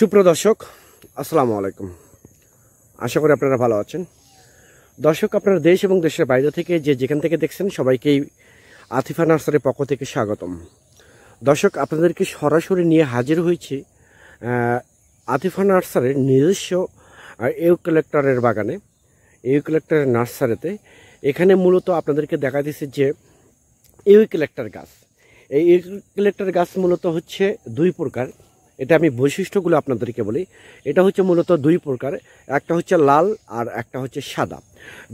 সুপ্রদর্শক আসসালামু আলাইকুম। আশা করি আপনারা ভালো আছেন। দর্শক, আপনারা দেশ এবং দেশের বাইরে থেকে যেখান থেকে দেখছেন সবাইকেই আতিফা নার্সারির পক্ষ থেকে স্বাগতম। দর্শক, আপনাদেরকে সরাসরি নিয়ে হাজির হয়েছি আতিফা নার্সারির নিজস্ব ইউক্যালিপটাসের বাগানে, ইউক্যালিপটাসের নার্সারিতে। এখানে মূলত আপনাদেরকে দেখা দিচ্ছে যে ইউক্যালিপটাস গাছ, এই ইউক্যালিপটাস গাছ মূলত হচ্ছে দুই প্রকার। এটা আমি বৈশিষ্ট্যগুলো আপনাদেরকে বলি। এটা হচ্ছে মূলত দুই প্রকার, একটা হচ্ছে লাল আর একটা হচ্ছে সাদা।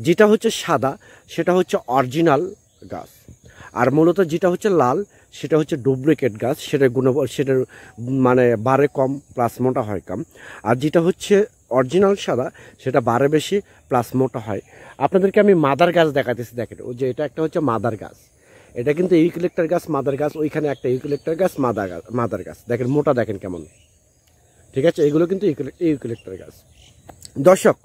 যেটা হচ্ছে সাদা সেটা হচ্ছে অরিজিনাল গাছ, আর মূলত যেটা হচ্ছে লাল সেটা হচ্ছে ডুপ্লিকেট গাছ। সেটার সেটার মানে বারে কম প্লাস মোটা হয় কম। আর যেটা হচ্ছে অরিজিনাল সাদা সেটা বারে বেশি প্লাস মোটা হয়। আপনাদেরকে আমি মাদার গাছ দেখাতেছি, দেখেন ও যে এটা একটা হচ্ছে মাদার গাছ। এটা কিন্তু ইউক্যালিপটাস গাছ, মাদার গাছ। ওইখানে একটা ইউক্যালিপটাস গাছ, মাদার গাছ। দেখেন মোটা, দেখেন কেমন, ঠিক আছে। এগুলো কিন্তু ইউক্যালিপটাস গাছ। দর্শক,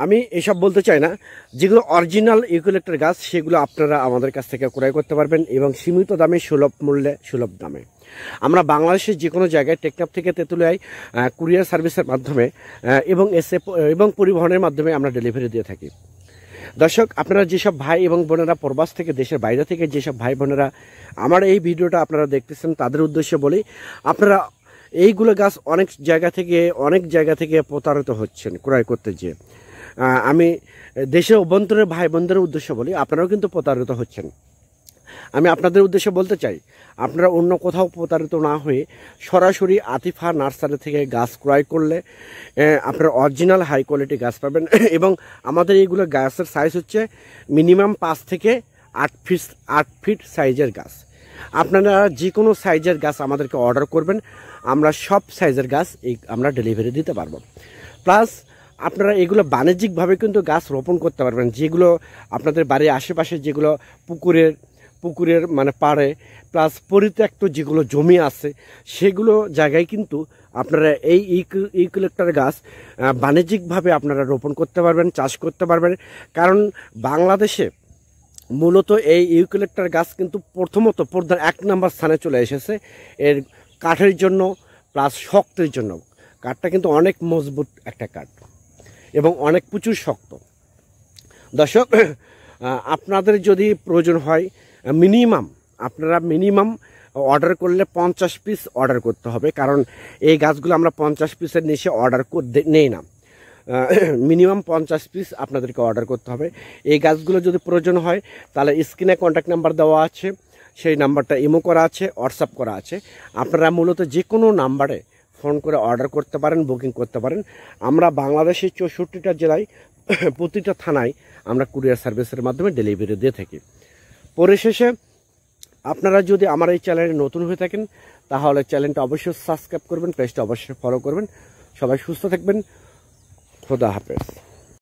আমি এসব বলতে চাই না। যেগুলো অরিজিনাল ইউক্যালিপটাস গাছ সেগুলো আপনারা আমাদের কাছ থেকে ক্রয় করতে পারবেন এবং সীমিত দামে, সুলভ মূল্যে, সুলভ দামে। আমরা বাংলাদেশের যে কোনো জায়গায় টেকনাফ থেকে তেঁতুলিয়ায় কুরিয়ার সার্ভিসের মাধ্যমে এবং পরিবহনের মাধ্যমে আমরা ডেলিভারি দিয়ে থাকি। দর্শক, আপনারা যেসব ভাই এবং বোনেরা প্রবাস থেকে, দেশের বাইরে থেকে যেসব ভাই বোনেরা আমার এই ভিডিওটা আপনারা দেখতেছেন, তাদের উদ্দেশ্যে বলি, আপনারা এইগুলো গাছ অনেক জায়গা থেকে প্রতারিত হচ্ছেন ক্রয় করতে যেয়ে। আমি দেশের অভ্যন্তরের ভাই বোনদের উদ্দেশ্যে বলি, আপনারাও কিন্তু প্রতারিত হচ্ছেন। আমি আপনাদের উদ্দেশ্যে বলতে চাই, আপনারা অন্য কোথাও প্রতারিত না হয়ে সরাসরি আতিফা নার্সারি থেকে গাছ ক্রয় করলে আপনারা অরিজিনাল হাই কোয়ালিটি গাছ পাবেন। এবং আমাদের এইগুলো গাছের সাইজ হচ্ছে মিনিমাম 5 থেকে 8 ফিট সাইজের গাছ। আপনারা যে কোনো সাইজের গাছ আমাদেরকে অর্ডার করবেন, আমরা সব সাইজের গাছ আমরা ডেলিভারি দিতে পারবো। প্লাস আপনারা এগুলো বাণিজ্যিকভাবে কিন্তু গাছ রোপণ করতে পারবেন। যেগুলো আপনাদের বাড়ির আশেপাশে, যেগুলো পুকুরের মানে পাড়ে, প্লাস পরিত্যক্ত যেগুলো জমি আছে, সেগুলো জায়গায় কিন্তু আপনারা এই ইউক্যালিপটাস গাছ বাণিজ্যিকভাবে আপনারা রোপণ করতে পারবেন, চাষ করতে পারবেন। কারণ বাংলাদেশে মূলত এই ইউক্যালিপটাস গাছ কিন্তু প্রথমত 1 নম্বর স্থানে চলে এসেছে এর কাঠের জন্য, প্লাস শক্তের জন্য। কাঠটা কিন্তু অনেক মজবুত একটা কাঠ এবং অনেক প্রচুর শক্ত। দর্শক, আপনাদের যদি প্রয়োজন হয়, আপনারা মিনিমাম অর্ডার করলে 50 পিস অর্ডার করতে হবে। কারণ এই গাছগুলো আমরা 50 পিসের নিচে অর্ডার নেই না। মিনিমাম 50 পিস আপনাদেরকে অর্ডার করতে হবে। এই গাছগুলো যদি প্রয়োজন হয় তাহলে স্ক্রিনে কন্ট্যাক্ট নাম্বার দেওয়া আছে, সেই নাম্বারটা ইমো করা আছে, হোয়াটসঅ্যাপ করা আছে। আপনারা মূলত যে কোনো নাম্বারে ফোন করে অর্ডার করতে পারেন, বুকিং করতে পারেন। আমরা বাংলাদেশের 64টা জেলায়, প্রতিটা থানায় আমরা কুরিয়ার সার্ভিসের মাধ্যমে ডেলিভারি দিয়ে থাকি। পরিশেষে আপনারা যদি আমার এই চ্যানেলে নতুন হয়ে থাকেন তাহলে চ্যানেলটা অবশ্যই সাবস্ক্রাইব করবেন, পেজটা অবশ্যই ফলো করবেন। সবাই সুস্থ থাকবেন। খোদা হাফেজ।